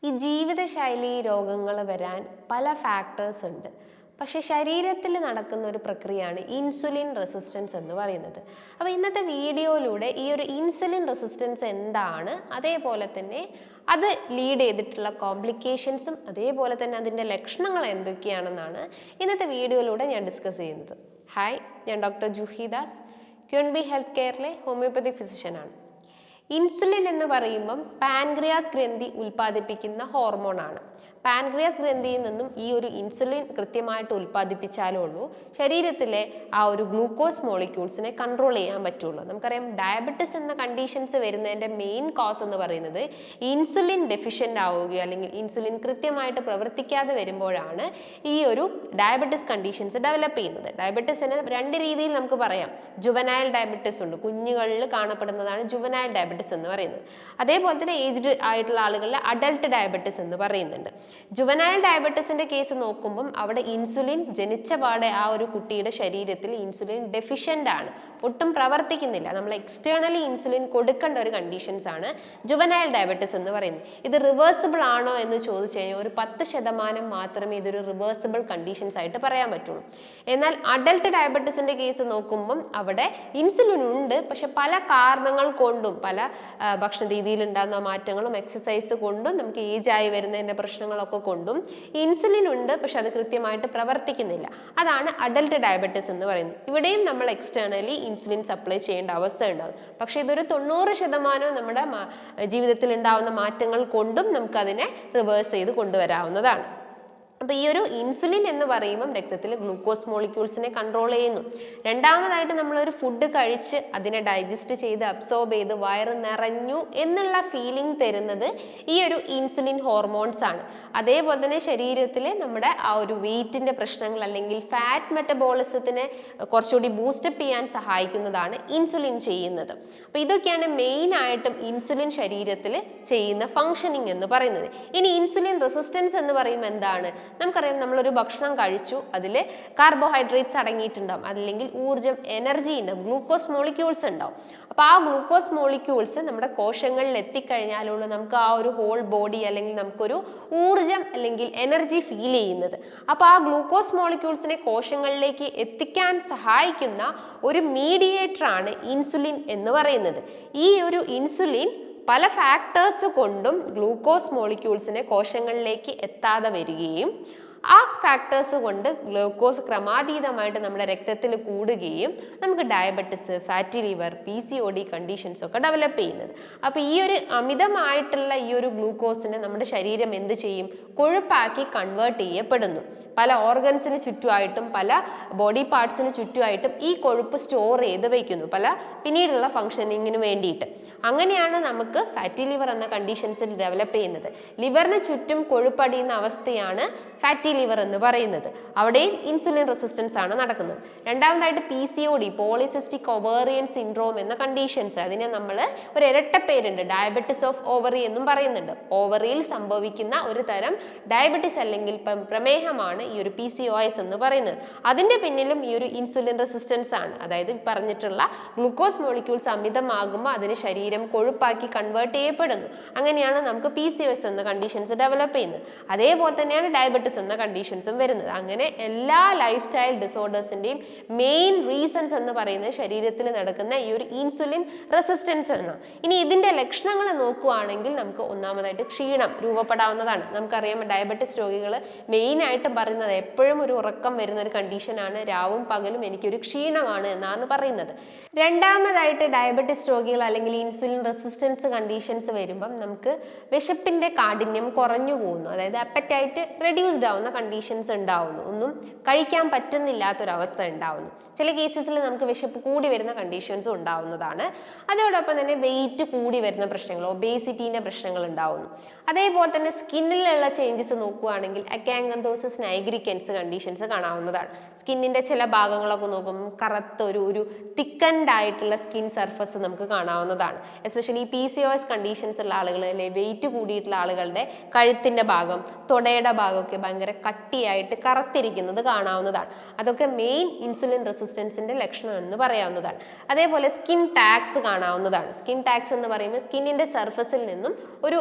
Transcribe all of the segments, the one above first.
ഈ ജീവിതശൈലി രോഗങ്ങൾ വരാൻ പല ഫാക്ടേഴ്സ് ഉണ്ട്. പക്ഷെ ശരീരത്തിൽ നടക്കുന്ന ഒരു പ്രക്രിയയാണ് ഇൻസുലിൻ റെസിസ്റ്റൻസ് എന്ന് പറയുന്നത്. അപ്പോൾ ഇന്നത്തെ വീഡിയോയിലൂടെ ഈ ഒരു ഇൻസുലിൻ റെസിസ്റ്റൻസ് എന്താണ്, അതേപോലെ തന്നെ അത് ലീഡ് ചെയ്തിട്ടുള്ള കോംപ്ലിക്കേഷൻസും അതേപോലെ തന്നെ അതിൻ്റെ ലക്ഷണങ്ങൾ എന്തൊക്കെയാണെന്നാണ് ഇന്നത്തെ വീഡിയോയിലൂടെ ഞാൻ ഡിസ്കസ് ചെയ്യുന്നത്. ഹായ്, ഞാൻ doctor Juhi Das, Queenbee health കെയറിലെ ഹോമിയോപ്പതി ഫിസിഷ്യനാണ്. ഇൻസുലിൻ എന്ന് പറയുമ്പം പാൻക്രിയാസ് ഗ്രന്ഥി ഉൽപ്പാദിപ്പിക്കുന്ന ഹോർമോണാണ്. പാൻക്രിയാസ് ഗ്രന്ഥിയിൽ നിന്നും ഈ ഒരു ഇൻസുലിൻ കൃത്യമായിട്ട് ഉൽപ്പാദിപ്പിച്ചാലേ ഉള്ളൂ ശരീരത്തിലെ ആ ഒരു ഗ്ലൂക്കോസ് മോളിക്യൂൾസിനെ കൺട്രോൾ ചെയ്യാൻ പറ്റുള്ളൂ. നമുക്കറിയാം, ഡയബറ്റിസ് എന്ന കണ്ടീഷൻസ് വരുന്നതിൻ്റെ മെയിൻ കോസ് എന്ന് പറയുന്നത് ഇൻസുലിൻ ഡെഫിഷ്യൻ്റ് ആവുകയോ അല്ലെങ്കിൽ ഇൻസുലിൻ കൃത്യമായിട്ട് പ്രവർത്തിക്കാതെ വരുമ്പോഴാണ് ഈ ഒരു ഡയബറ്റിസ് കണ്ടീഷൻസ് ഡെവലപ്പ് ചെയ്യുന്നത്. ഡയബറ്റിസിന് രണ്ട് രീതിയിൽ നമുക്ക് പറയാം. ജുവനൈൽ ഡയബറ്റിസ് ഉണ്ട്, കുഞ്ഞുങ്ങളിൽ കാണപ്പെടുന്നതാണ് ജുവനൈൽ ഡയബറ്റിസ് എന്ന് പറയുന്നത്. അതേപോലെ തന്നെ ഏജ്ഡ് ആയിട്ടുള്ള ആളുകളിൽ അഡൽട്ട് ഡയബറ്റിസ് എന്ന് പറയുന്നുണ്ട്. ജുവനൈൽ ഡയബറ്റിസിന്റെ കേസ് നോക്കുമ്പം അവിടെ ഇൻസുലിൻ ജനിച്ച പാടെ ആ ഒരു കുട്ടിയുടെ ശരീരത്തിൽ ഇൻസുലിൻ ഡെഫിഷ്യൻ്റ് ആണ്, ഒട്ടും പ്രവർത്തിക്കുന്നില്ല. നമ്മൾ എക്സ്റ്റേണലി ഇൻസുലിൻ കൊടുക്കേണ്ട ഒരു കണ്ടീഷൻസ് ആണ് ജുവനൈൽ ഡയബറ്റിസ് എന്ന് പറയുന്നത്. ഇത് റിവേഴ്സിബിൾ ആണോ എന്ന് ചോദിച്ചു കഴിഞ്ഞാൽ ഒരു 10% മാത്രമേ ഇതൊരു റിവേഴ്സിബിൾ കണ്ടീഷൻസ് ആയിട്ട് പറയാൻ പറ്റുള്ളൂ. എന്നാൽ അഡൽട്ട് ഡയബറ്റിസിന്റെ കേസ് നോക്കുമ്പം അവിടെ ഇൻസുലിൻ ഉണ്ട്, പക്ഷെ പല കാരണങ്ങൾ കൊണ്ടും പല ഭക്ഷണ രീതിയിൽ ഉണ്ടാകുന്ന മാറ്റങ്ങളും എക്സസൈസ് കൊണ്ടും നമുക്ക് ഏജ് ആയി വരുന്നതിൻ്റെ പ്രശ്നങ്ങളൊക്കെ കൊണ്ടും ഇൻസുലിൻ ഉണ്ട്, പക്ഷെ അത് കൃത്യമായിട്ട് പ്രവർത്തിക്കുന്നില്ല. അതാണ് അഡൽട്ട് ഡയബറ്റിസ് എന്ന് പറയുന്നത്. ഇവിടെയും നമ്മൾ എക്സ്റ്റേണലി ഇൻസുലിൻ സപ്ലൈ ചെയ്യേണ്ട അവസ്ഥ ഉണ്ടാകും. പക്ഷെ ഇതൊരു 90% നമ്മുടെ ജീവിതത്തിൽ ഉണ്ടാവുന്ന മാറ്റങ്ങൾ കൊണ്ടും നമുക്കതിനെ റിവേഴ്സ് ചെയ്ത് കൊണ്ടുവരാവുന്നതാണ്. അപ്പോൾ ഈ ഒരു ഇൻസുലിൻ എന്ന് പറയുമ്പം രക്തത്തിൽ ഗ്ലൂക്കോസ് മോളിക്യൂൾസിനെ കൺട്രോൾ ചെയ്യുന്നു. രണ്ടാമതായിട്ട് നമ്മളൊരു ഫുഡ് കഴിച്ച് അതിനെ ഡൈജസ്റ്റ് ചെയ്ത് അബ്സോർബ് ചെയ്ത് വയറ് നിറഞ്ഞു എന്നുള്ള ഫീലിംഗ് തരുന്നത് ഈ ഒരു ഇൻസുലിൻ ഹോർമോൺസ് ആണ്. അതേപോലെ തന്നെ ശരീരത്തിൽ നമ്മുടെ ആ ഒരു വെയിറ്റിൻ്റെ പ്രശ്നങ്ങൾ അല്ലെങ്കിൽ ഫാറ്റ് മെറ്റബോളിസത്തിനെ കുറച്ചുകൂടി ബൂസ്റ്റപ്പ് ചെയ്യാൻ സഹായിക്കുന്നതാണ് ഇൻസുലിൻ ചെയ്യുന്നത്. അപ്പോൾ ഇതൊക്കെയാണ് മെയിനായിട്ടും ഇൻസുലിൻ ശരീരത്തിൽ ചെയ്യുന്ന ഫങ്ഷനിങ് എന്ന് പറയുന്നത്. ഇനി ഇൻസുലിൻ റെസിസ്റ്റൻസ് എന്ന് പറയുമ്പോൾ എന്താണ്? നമുക്കറിയാം, നമ്മളൊരു ഭക്ഷണം കഴിച്ചു, അതിൽ കാർബോഹൈഡ്രേറ്റ്സ് അടങ്ങിയിട്ടുണ്ടാവും, അല്ലെങ്കിൽ ഊർജ്ജം എനർജി ഉണ്ടാവും, ഗ്ലൂക്കോസ് മോളിക്യൂൾസ് ഉണ്ടാവും. അപ്പോൾ ആ ഗ്ലൂക്കോസ് മോളിക്യൂൾസ് നമ്മുടെ കോശങ്ങളിൽ എത്തിക്കഴിഞ്ഞാലുള്ള നമുക്ക് ആ ഒരു ഹോൾ ബോഡി അല്ലെങ്കിൽ നമുക്കൊരു ഊർജ്ജം അല്ലെങ്കിൽ എനർജി ഫീൽ ചെയ്യുന്നത്. അപ്പോൾ ആ ഗ്ലൂക്കോസ് മോളിക്യൂൾസിനെ കോശങ്ങളിലേക്ക് എത്തിക്കാൻ സഹായിക്കുന്ന ഒരു മീഡിയേറ്റർ ആണ് ഇൻസുലിൻ എന്ന് പറയുന്നത്. ഈ ഒരു ഇൻസുലിൻ പല ഫാക്ടേഴ്സ് കൊണ്ടും ഗ്ലൂക്കോസ് മോളിക്യൂൾസിനെ കോശങ്ങളിലേക്ക് എത്താതെ വരികയും ആ ഫാക്ടേഴ്സ് കൊണ്ട് ഗ്ലൂക്കോസ് ക്രമാതീതമായിട്ട് നമ്മുടെ രക്തത്തിൽ കൂടുകയും നമുക്ക് diabetes, fatty liver, PCOD conditions ഒക്കെ ഡെവലപ്പ് ചെയ്യുന്നത്. അപ്പോൾ ഈ ഒരു അമിതമായിട്ടുള്ള ഈ ഒരു ഗ്ലൂക്കോസിനെ നമ്മുടെ ശരീരം എന്ത് ചെയ്യും? കൊഴുപ്പാക്കി കൺവേർട്ട് ചെയ്യപ്പെടുന്നു. പല ഓർഗൻസിന് ചുറ്റുമായിട്ടും പല ബോഡി പാർട്സിന് ചുറ്റുമായിട്ടും ഈ കൊഴുപ്പ് സ്റ്റോർ ചെയ്ത് വയ്ക്കുന്നു, പല പിന്നീടുള്ള ഫങ്ഷനിങ്ങിന് വേണ്ടിയിട്ട്. അങ്ങനെയാണ് നമുക്ക് ഫാറ്റി ലിവർ എന്ന കണ്ടീഷൻസിൽ ഡെവലപ്പ് ചെയ്യുന്നത്. ലിവറിന് ചുറ്റും കൊഴുപ്പടിയുന്ന അവസ്ഥയാണ് ഫാറ്റി ലിവർ എന്ന് പറയുന്നത്. അവിടെയും ഇൻസുലിൻ റെസിസ്റ്റൻസ് ആണ് നടക്കുന്നത്. രണ്ടാമതായിട്ട് PCOD, പോളിസിസ്റ്റിക് ഒവേറിയൻ സിൻഡ്രോം എന്ന കണ്ടീഷൻസ്. അതിനെ നമ്മൾ ഒരു ഇരട്ടപ്പേരുണ്ട്, ഡയബറ്റിസ് ഓഫ് ഓവറി എന്നും പറയുന്നുണ്ട്. ഓവറിയിൽ സംഭവിക്കുന്ന ഒരു തരം ഡയബറ്റിസ് അല്ലെങ്കിൽ പ്രമേഹമാണ് ഈ ഒരു PCOS എന്ന് പറയുന്നത്. അതിൻ്റെ പിന്നിലും ഈ ഒരു ഇൻസുലിൻ റെസിസ്റ്റൻസ് ആണ്. അതായത് പറഞ്ഞിട്ടുള്ള ഗ്ലൂക്കോസ് മോളിക്യൂൾസ് അമിതമാകുമ്പോൾ അതിന് ശരീരം കൊഴുപ്പാക്കി കൺവേർട്ട് ചെയ്യപ്പെടുന്നു. അങ്ങനെയാണ് നമുക്ക് PCOS എന്ന കണ്ടീഷൻസ് ഡെവലപ്പ് ചെയ്യുന്നത്. അതേപോലെ തന്നെയാണ് ഡയബറ്റിസ് എന്ന കണ്ടീഷൻസും വരുന്നത്. അങ്ങനെ എല്ലാ ലൈഫ് സ്റ്റൈൽ ഡിസോർഡേഴ്സിൻ്റെയും മെയിൻ റീസൺസ് എന്ന് പറയുന്നത് ശരീരത്തിൽ നടക്കുന്ന ഈ ഒരു ഇൻസുലിൻ റെസിസ്റ്റൻസ് ആണ്. ഇനി ഇതിൻ്റെ ലക്ഷണങ്ങൾ നോക്കുകയാണെങ്കിൽ നമുക്ക് ഒന്നാമതായിട്ട് ക്ഷീണം രൂപപ്പെടാവുന്നതാണ്. നമുക്കറിയാം, ഡയബറ്റിസ് രോഗികൾ മെയിനായിട്ട് പറയുന്നത് എപ്പോഴും ഒരു ഉറക്കം വരുന്ന ഒരു കണ്ടീഷനാണ്. രാവും പകലും എനിക്കൊരു ക്ഷീണമാണ് എന്നാണ് പറയുന്നത്. രണ്ടാമതായിട്ട് ഡയബറ്റിസ് രോഗികൾ അല്ലെങ്കിൽ ഇൻസുലിൻ റെസിസ്റ്റൻസ് കണ്ടീഷൻസ് വരുമ്പം നമുക്ക് വിശപ്പിൻ്റെ കാഠിന്യം കുറഞ്ഞു പോകുന്നു. അതായത് അപ്പറ്റൈറ്റ് റെഡ്യൂസ്ഡ് ആവുന്ന കണ്ടീഷൻസ് ഉണ്ടാവുന്നു, ഒന്നും കഴിക്കാൻ പറ്റുന്നില്ലാത്തൊരവസ്ഥ ഉണ്ടാവുന്നു. ചില കേസസിൽ നമുക്ക് വിശപ്പ് കൂടി വരുന്ന കണ്ടീഷൻസും ഉണ്ടാവുന്നതാണ്. അതോടൊപ്പം തന്നെ വെയിറ്റ് കൂടി വരുന്ന പ്രശ്നങ്ങൾ, ഒബേസിറ്റീൻ്റെ പ്രശ്നങ്ങൾ ഉണ്ടാവുന്നു. അതേപോലെ തന്നെ സ്കിന്നിലുള്ള ചേഞ്ചസ് നോക്കുകയാണെങ്കിൽ അക്കാന്തോസിസ് നൈഗ്ര നൈഗ്രിക്കൻസ് കണ്ടീഷൻസ് കാണാവുന്നതാണ്. സ്കിന്നിൻ്റെ ചില ഭാഗങ്ങളൊക്കെ നോക്കും കറുത്ത ഒരു തിക്കൻഡ് ആയിട്ടുള്ള സ്കിൻ സർഫസ് നമുക്ക് കാണാവുന്നതാണ്. എസ്പെഷ്യലി PCOS കണ്ടീഷൻസ് ഉള്ള ആളുകൾ, അല്ലെ വെയിറ്റ് കൂടിയിട്ടുള്ള ആളുകളുടെ കഴുത്തിൻ്റെ ഭാഗം, തൊടയുടെ ഭാഗമൊക്കെ ഭയങ്കര കട്ടിയായിട്ട് കറുത്തിരിക്കുന്നത് കാണാവുന്നതാണ്. അതൊക്കെ മെയിൻ ഇൻസുലിൻ റെസിസ്റ്റൻസിൻ്റെ ലക്ഷണമെന്ന് പറയാവുന്നതാണ്. അതേപോലെ സ്കിൻ ടാക്സ് കാണാവുന്നതാണ്. സ്കിൻ ടാക്സ് എന്ന് പറയുമ്പോൾ സ്കിന്നിൻ്റെ സർഫസിൽ നിന്നും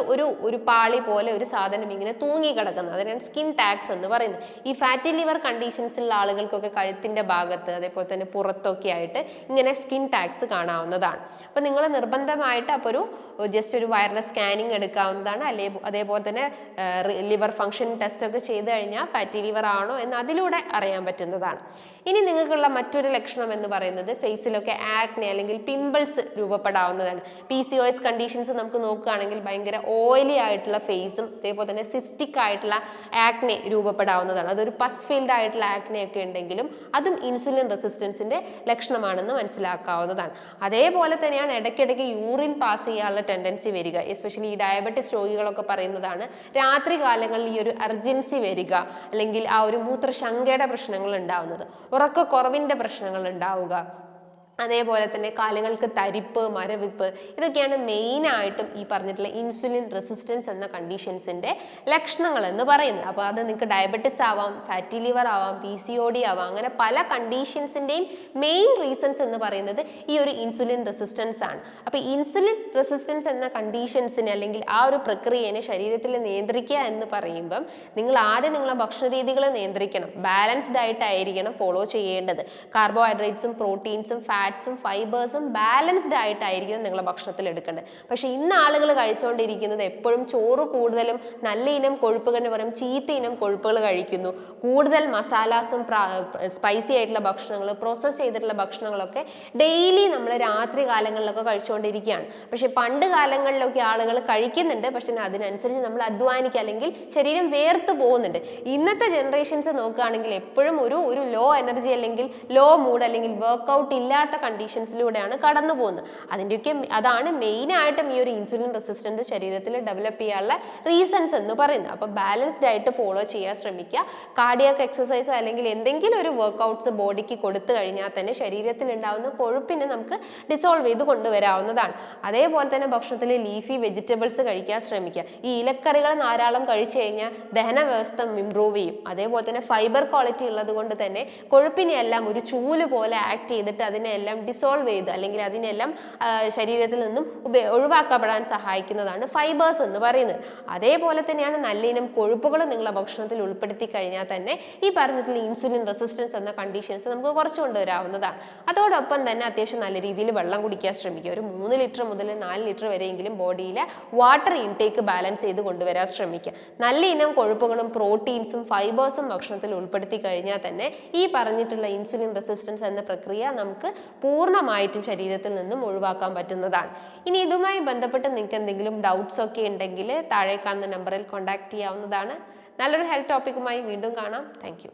ഒരു പാളി പോലെ ഒരു സാധനം ഇങ്ങനെ തൂങ്ങിക്കിടക്കുന്നത്, അതിനാണ് സ്കിൻ ടാക്സ് എന്ന് പറയുന്നത്. ഈ ഫാറ്റി ലിവർ കണ്ടീഷൻസിലുള്ള ആളുകൾക്കൊക്കെ കഴുത്തിൻ്റെ ഭാഗത്ത് അതേപോലെ തന്നെ പുറത്തൊക്കെ ആയിട്ട് ഇങ്ങനെ സ്കിൻ ടാക്സ് കാണാവുന്നതാണ്. അപ്പോൾ നിങ്ങൾ നിർബന്ധമായിട്ട് അപ്പോൾ ജസ്റ്റ് ഒരു വയറിൻ്റെ സ്കാനിങ് എടുക്കാവുന്നതാണ്. അതേപോലെ തന്നെ ലിവർ ഫംഗ്ഷൻ ടെസ്റ്റ് ഒക്കെ ചെയ്ത് കഴിഞ്ഞാൽ ഫാറ്റി ലിവർ ആണോ എന്ന് അതിലൂടെ അറിയാൻ പറ്റുന്നതാണ്. ഇനി നിങ്ങൾക്കുള്ള മറ്റൊരു ലക്ഷണം എന്ന് പറയുന്നത് ഫേസിലൊക്കെ ആക്നെ അല്ലെങ്കിൽ പിമ്പിൾസ് രൂപപ്പെടാവുന്നതാണ്. PCOS കണ്ടീഷൻസ് നമുക്ക് നോക്കുകയാണെങ്കിൽ ഭയങ്കര ഓയിലി ആയിട്ടുള്ള ഫേസും അതേപോലെ തന്നെ സിസ്റ്റിക് ആയിട്ടുള്ള ആക്നെ രൂപപ്പെടാവുന്നതാണ്. അതൊരു പസ് ഫീൽഡ് ആയിട്ടുള്ള ആക്നെ ഒക്കെ ഉണ്ടെങ്കിലും അതും ഇൻസുലിൻ റെസിസ്റ്റൻസിന്റെ ലക്ഷണമാണെന്ന് മനസ്സിലാക്കാവുന്നതാണ്. അതേപോലെ തന്നെയാണ് ഇടയ്ക്കിടയ്ക്ക് യൂറിൻ പാസ് ചെയ്യാനുള്ള ടെൻഡൻസി വരിക. എസ്പെഷ്യലി ഈ ഡയബറ്റിസ് രോഗികളൊക്കെ പറയുന്നതാണ് രാത്രി കാലങ്ങളിൽ ഈ ഒരു അർജൻസി വരിക, അല്ലെങ്കിൽ ആ ഒരു മൂത്രശങ്കയുടെ പ്രശ്നങ്ങൾ ഉണ്ടാവുന്നത്, ഉറക്കക്കുറവിൻ്റെ പ്രശ്നങ്ങൾ ഉണ്ടാവുക, അതേപോലെ തന്നെ കാലുകൾക്ക് തരിപ്പ്, മരവിപ്പ്, ഇതൊക്കെയാണ് മെയിനായിട്ടും ഈ പറഞ്ഞിട്ടുള്ള ഇൻസുലിൻ റെസിസ്റ്റൻസ് എന്ന കണ്ടീഷൻസിൻ്റെ ലക്ഷണങ്ങൾ എന്ന് പറയുന്നത്. അപ്പോൾ അത് നിങ്ങൾക്ക് ഡയബറ്റിസ് ആവാം, ഫാറ്റി ലിവർ ആവാം, PCOD ആവാം, അങ്ങനെ പല കണ്ടീഷൻസിൻ്റെയും മെയിൻ റീസൺസ് എന്ന് പറയുന്നത് ഈ ഒരു ഇൻസുലിൻ റെസിസ്റ്റൻസ് ആണ്. അപ്പോൾ ഇൻസുലിൻ റെസിസ്റ്റൻസ് എന്ന കണ്ടീഷൻസിനെ അല്ലെങ്കിൽ ആ ഒരു പ്രക്രിയനെ ശരീരത്തിൽ നിയന്ത്രിക്കുക എന്ന് പറയുമ്പം നിങ്ങൾ ആദ്യം നിങ്ങളെ ഭക്ഷണ രീതികൾ നിയന്ത്രിക്കണം. ബാലൻസ്ഡ് ആയിട്ടായിരിക്കണം ഫോളോ ചെയ്യേണ്ടത്. കാർബോഹൈഡ്രേറ്റ്സും പ്രോട്ടീൻസും ഫാറ്റ്സും ഫൈബേഴ്സും ബാലൻസ്ഡ് ആയിട്ടായിരിക്കും നിങ്ങളുടെ ഭക്ഷണത്തിൽ എടുക്കേണ്ടത്. പക്ഷേ ഇന്ന് ആളുകൾ കഴിച്ചുകൊണ്ടിരിക്കുന്നത് എപ്പോഴും ചോറ് കൂടുതലും നല്ല ഇനം കൊഴുപ്പുകൾ എന്ന് പറയും ചീത്ത ഇനം കൊഴുപ്പുകൾ കഴിക്കുന്നു. കൂടുതൽ മസാലാസും സ്പൈസി ആയിട്ടുള്ള ഭക്ഷണങ്ങൾ, പ്രോസസ്സ് ചെയ്തിട്ടുള്ള ഭക്ഷണങ്ങളൊക്കെ ഡെയിലി നമ്മൾ രാത്രി കാലങ്ങളിലൊക്കെ കഴിച്ചുകൊണ്ടിരിക്കുകയാണ്. പക്ഷേ പണ്ട് കാലങ്ങളിലൊക്കെ ആളുകൾ കഴിക്കുന്നുണ്ട്, പക്ഷേ അതിനനുസരിച്ച് നമ്മൾ അധ്വാനിക്കുക അല്ലെങ്കിൽ ശരീരം വേർത്ത് പോകുന്നുണ്ട്. ഇന്നത്തെ ജനറേഷൻസ് നോക്കുകയാണെങ്കിൽ എപ്പോഴും ഒരു ലോ എനർജി അല്ലെങ്കിൽ ലോ മൂഡ് അല്ലെങ്കിൽ വർക്ക്ഔട്ട് ഇല്ലാത്ത കണ്ടീഷൻസിലൂടെയാണ് കടന്നു പോകുന്നത്. അതാണ് മെയിനായിട്ടും ഈ ഒരു ഇൻസുലിൻ റെസിസ്റ്റൻസ് ശരീരത്തിൽ ഡെവലപ്പ് ചെയ്യാനുള്ള റീസൺസ് എന്ന് പറയുന്നത്. അപ്പോൾ ബാലൻസ്ഡ് ആയിട്ട് ഫോളോ ചെയ്യാൻ ശ്രമിക്കുക. കാർഡിയാക് എക്സസൈസോ അല്ലെങ്കിൽ എന്തെങ്കിലും ഒരു വർക്ക്ഔട്ട്സ് ബോഡിക്ക് കൊടുത്തു കഴിഞ്ഞാൽ തന്നെ ശരീരത്തിൽ ഉണ്ടാകുന്ന കൊഴുപ്പിനെ നമുക്ക് ഡിസോൾവ് ചെയ്ത് കൊണ്ടുവരാവുന്നതാണ്. അതേപോലെ തന്നെ ഭക്ഷണത്തിൽ ലീഫി വെജിറ്റബിൾസ് കഴിക്കാൻ ശ്രമിക്കുക. ഈ ഇലക്കറികൾ ധാരാളം കഴിച്ചു കഴിഞ്ഞാൽ ദഹന വ്യവസ്ഥ ഇംപ്രൂവ് ചെയ്യും. അതേപോലെ തന്നെ ഫൈബർ ക്വാളിറ്റി ഉള്ളത് കൊണ്ട് തന്നെ കൊഴുപ്പിനെ എല്ലാം ഒരു ചൂല് പോലെ ആക്ട് ചെയ്തിട്ട് അതിനെല്ലാം ഡിസോൾവ് ചെയ്ത് അല്ലെങ്കിൽ അതിനെല്ലാം ശരീരത്തിൽ നിന്നും ഒഴിവാക്കപ്പെടാൻ സഹായിക്കുന്നതാണ് ഫൈബേഴ്സ് എന്ന് പറയുന്നത്. അതേപോലെ തന്നെയാണ് നല്ല ഇനം കൊഴുപ്പുകൾ നിങ്ങളുടെ ഭക്ഷണത്തിൽ ഉൾപ്പെടുത്തി കഴിഞ്ഞാൽ തന്നെ ഈ പറഞ്ഞിട്ടുള്ള ഇൻസുലിൻ റെസിസ്റ്റൻസ് എന്ന കണ്ടീഷൻസ് നമുക്ക് കുറച്ച് കൊണ്ടുവരാവുന്നതാണ്. അതോടൊപ്പം തന്നെ അത്യാവശ്യം നല്ല രീതിയിൽ വെള്ളം കുടിക്കാൻ ശ്രമിക്കുക. ഒരു 3 ലിറ്റർ മുതൽ 4 ലിറ്റർ വരെയെങ്കിലും ബോഡിയിലെ വാട്ടർ ഇൻടേക്ക് ബാലൻസ് ചെയ്ത് കൊണ്ടുവരാൻ ശ്രമിക്കുക. നല്ല ഇനം കൊഴുപ്പുകളും പ്രോട്ടീൻസും ഫൈബേഴ്സും ഭക്ഷണത്തിൽ ഉൾപ്പെടുത്തി കഴിഞ്ഞാൽ തന്നെ ഈ പറഞ്ഞിട്ടുള്ള ഇൻസുലിൻ റെസിസ്റ്റൻസ് എന്ന പ്രക്രിയ നമുക്ക് പൂർണ്ണമായിട്ടും ശരീരത്തിൽ നിന്നും ഒഴിവാക്കാൻ പറ്റുന്നതാണ്. ഇനി ഇതുമായി ബന്ധപ്പെട്ട് നിങ്ങൾക്ക് എന്തെങ്കിലും ഡൗട്ട്സ് ഒക്കെ ഉണ്ടെങ്കിൽ താഴെ കാണുന്ന നമ്പറിൽ കോൺടാക്ട് ചെയ്യാവുന്നതാണ്. നല്ലൊരു ഹെൽത്ത് ടോപ്പിക്കുമായി വീണ്ടും കാണാം. താങ്ക്